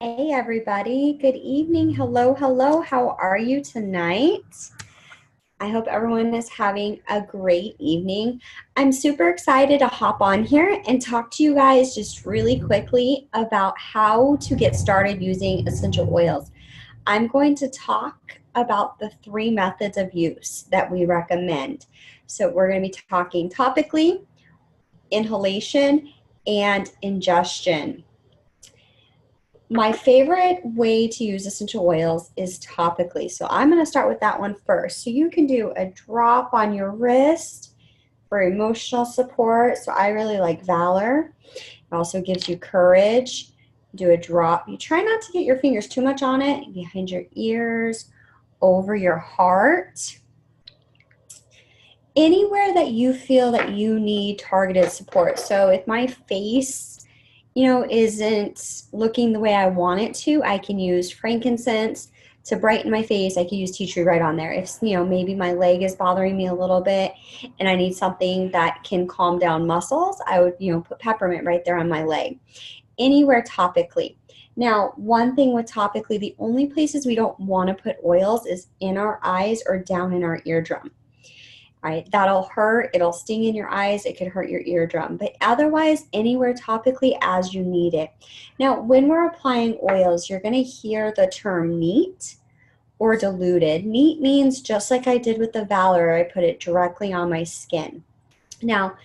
Hey everybody, good evening. Hello, hello. How are you tonight? I hope everyone is having a great evening. I'm super excited to hop on here and talk to you guys just really quickly about how to get started using essential oils. I'm going to talk about the three methods of use that we recommend. So we're going to be talking topically, inhalation, and ingestion. My favorite way to use essential oils is topically. So I'm going to start with that one first. So you can do a drop on your wrist for emotional support. So I really like Valor. It also gives you courage. Do a drop. You try not to get your fingers too much on it, behind your ears, over your heart. Anywhere that you feel that you need targeted support. So if my face isn't looking the way I want it to, I can use frankincense to brighten my face. I can use tea tree right on there. If, maybe my leg is bothering me a little bit and I need something that can calm down muscles, I would, put peppermint right there on my leg. Anywhere topically. Now, one thing with topically, the only places we don't want to put oils is in our eyes or down in our eardrum. Right, that'll hurt, it'll sting in your eyes, it could hurt your eardrum, but otherwise anywhere topically as you need it. Now, when we're applying oils, you're going to hear the term neat or diluted. Neat means just like I did with the Valor, I put it directly on my skin. Now,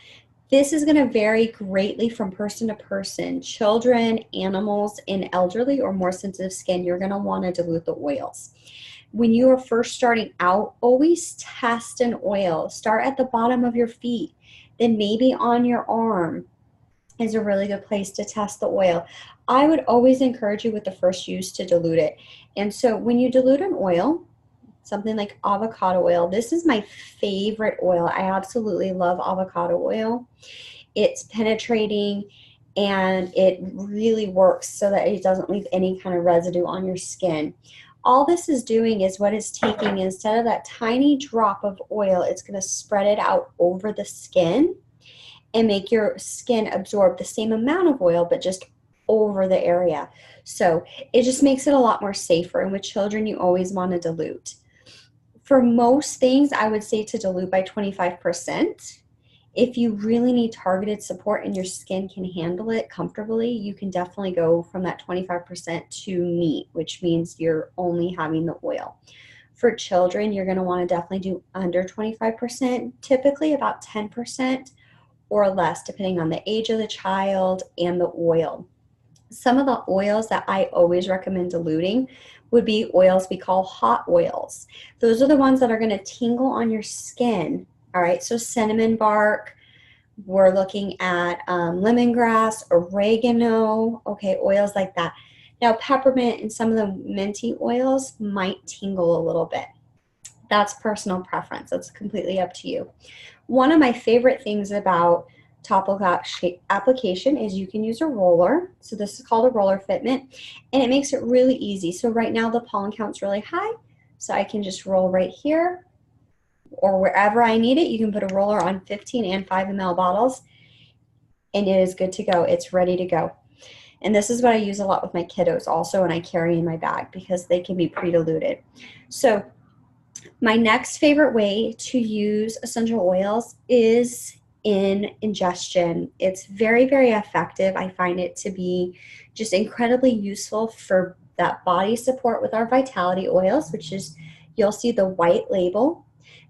this is going to vary greatly from person to person. Children, animals, and elderly or more sensitive skin, you're going to want to dilute the oils. When you are first starting out, always test an oil. Start at the bottom of your feet, then maybe on your arm is a really good place to test the oil. I would always encourage you with the first use to dilute it. And so when you dilute an oil, something like avocado oil, this is my favorite oil. I absolutely love avocado oil. It's penetrating and it really works so that it doesn't leave any kind of residue on your skin. All this is doing is what it's taking, instead of that tiny drop of oil, it's going to spread it out over the skin and make your skin absorb the same amount of oil, but just over the area. So it just makes it a lot more safer. And with children, you always want to dilute. For most things, I would say to dilute by 25%. If you really need targeted support and your skin can handle it comfortably, you can definitely go from that 25% to neat, which means you're only having the oil. For children, you're going to want to definitely do under 25%, typically about 10% or less, depending on the age of the child and the oil. Some of the oils that I always recommend diluting would be oils we call hot oils. Those are the ones that are going to tingle on your skin. All right, so cinnamon bark, we're looking at lemongrass, oregano, okay, oils like that. Now, peppermint and some of the minty oils might tingle a little bit. That's personal preference. That's completely up to you. One of my favorite things about topical application is you can use a roller. So this is called a roller fitment, and it makes it really easy. So right now the pollen count's really high, so I can just roll right here or wherever I need it. You can put a roller on 15 and 5 ml bottles, and it is good to go. It's ready to go. And this is what I use a lot with my kiddos also, and I carry in my bag because they can be pre-diluted. So my next favorite way to use essential oils is in ingestion. It's very, very effective. I find it to be just incredibly useful for that body support with our vitality oils, which is, you'll see the white label.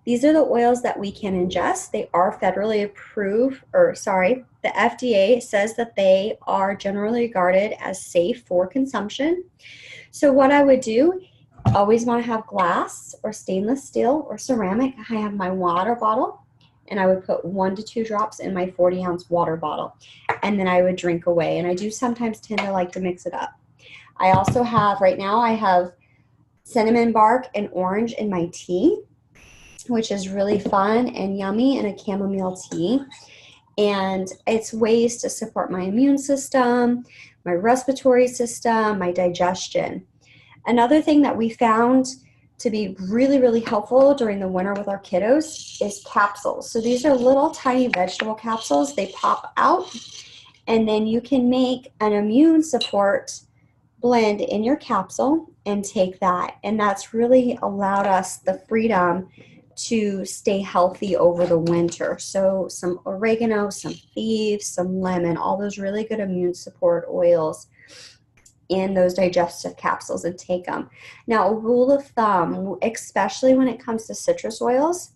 These are the oils that we can ingest. They are federally approved, the FDA says that they are generally regarded as safe for consumption. So what I would do, always want to have glass or stainless steel or ceramic. I have my water bottle, and I would put 1 to 2 drops in my 40-ounce water bottle, and then I would drink away. And I do sometimes tend to like to mix it up. I also have, right now, I have cinnamon bark and orange in my tea, which is really fun and yummy, and a chamomile tea. And it's ways to support my immune system, my respiratory system, my digestion. Another thing that we found to be really, really helpful during the winter with our kiddos is capsules. So these are little tiny vegetable capsules. They pop out, and then you can make an immune support blend in your capsule and take that. And that's really allowed us the freedom to stay healthy over the winter. So some oregano, some thieves, some lemon, all those really good immune support oils in those digestive capsules, and take them. Now, a rule of thumb, especially when it comes to citrus oils,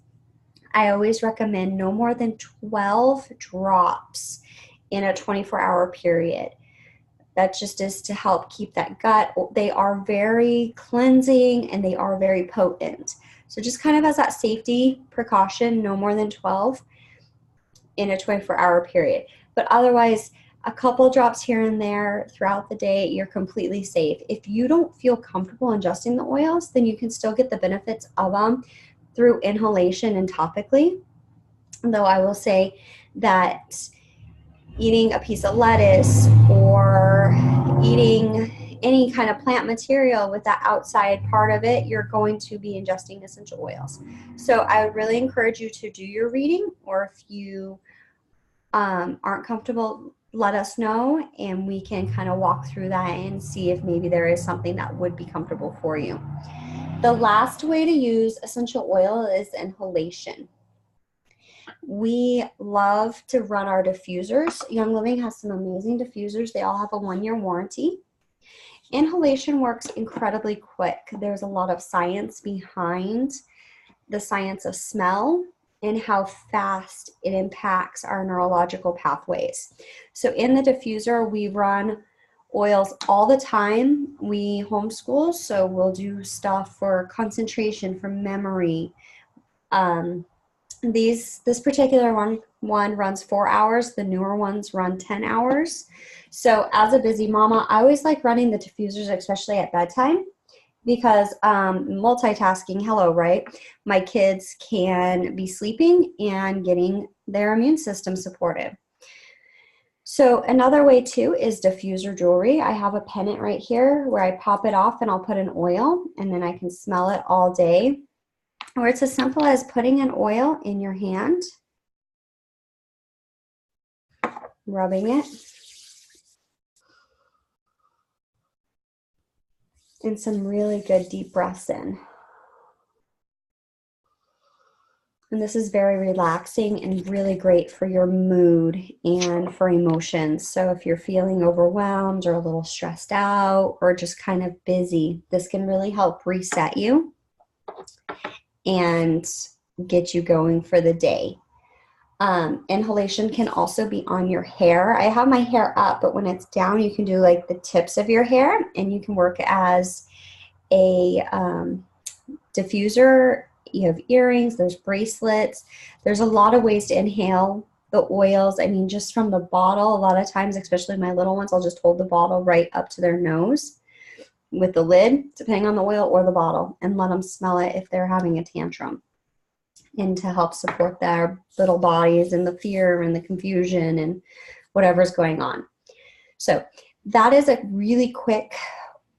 I always recommend no more than 12 drops in a 24-hour period. That just is to help keep that gut. They are very cleansing and they are very potent. So just kind of as that safety precaution, no more than 12 in a 24-hour period. But otherwise, a couple drops here and there throughout the day, you're completely safe. If you don't feel comfortable ingesting the oils, then you can still get the benefits of them through inhalation and topically. Though I will say that eating a piece of lettuce or eating any kind of plant material with that outside part of it, you're going to be ingesting essential oils. So I would really encourage you to do your reading, or if you aren't comfortable, let us know and we can kind of walk through that and see if maybe there is something that would be comfortable for you. The last way to use essential oil is inhalation. We love to run our diffusers. Young Living has some amazing diffusers. They all have a 1-year warranty. Inhalation works incredibly quick. There's a lot of science behind the science of smell and how fast it impacts our neurological pathways. So in the diffuser, we run oils all the time. We homeschool, so we'll do stuff for concentration, for memory. This particular one runs 4 hours. The newer ones run 10 hours. So as a busy mama, I always like running the diffusers, especially at bedtime, because multitasking, hello, right? My kids can be sleeping and getting their immune system supported. So another way too is diffuser jewelry. I have a pendant right here where I pop it off and I'll put an oil and then I can smell it all day. Or it's as simple as putting an oil in your hand, rubbing it, and some really good deep breaths in. And this is very relaxing and really great for your mood and for emotions. So if you're feeling overwhelmed or a little stressed out or just kind of busy, this can really help reset you and get you going for the day. Inhalation can also be on your hair. I have my hair up, but when it's down, you can do like the tips of your hair, and you can work as a diffuser. You have earrings, there's bracelets. There's a lot of ways to inhale the oils. I mean, just from the bottle, a lot of times, especially my little ones, I'll just hold the bottle right up to their nose with the lid, depending on the oil or the bottle, and let them smell it if they're having a tantrum, and to help support their little bodies and the fear and the confusion and whatever's going on. So that is a really quick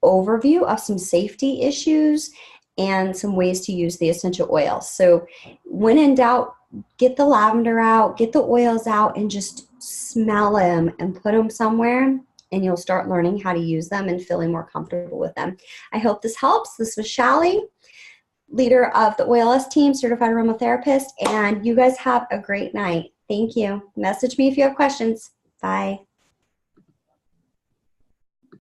overview of some safety issues and some ways to use the essential oils. So when in doubt, get the lavender out, get the oils out, and just smell them and put them somewhere, and you'll start learning how to use them and feeling more comfortable with them. I hope this helps. This was Shallie, leader of the OLS team, certified aromatherapist, and you guys have a great night. Thank you. Message me if you have questions. Bye.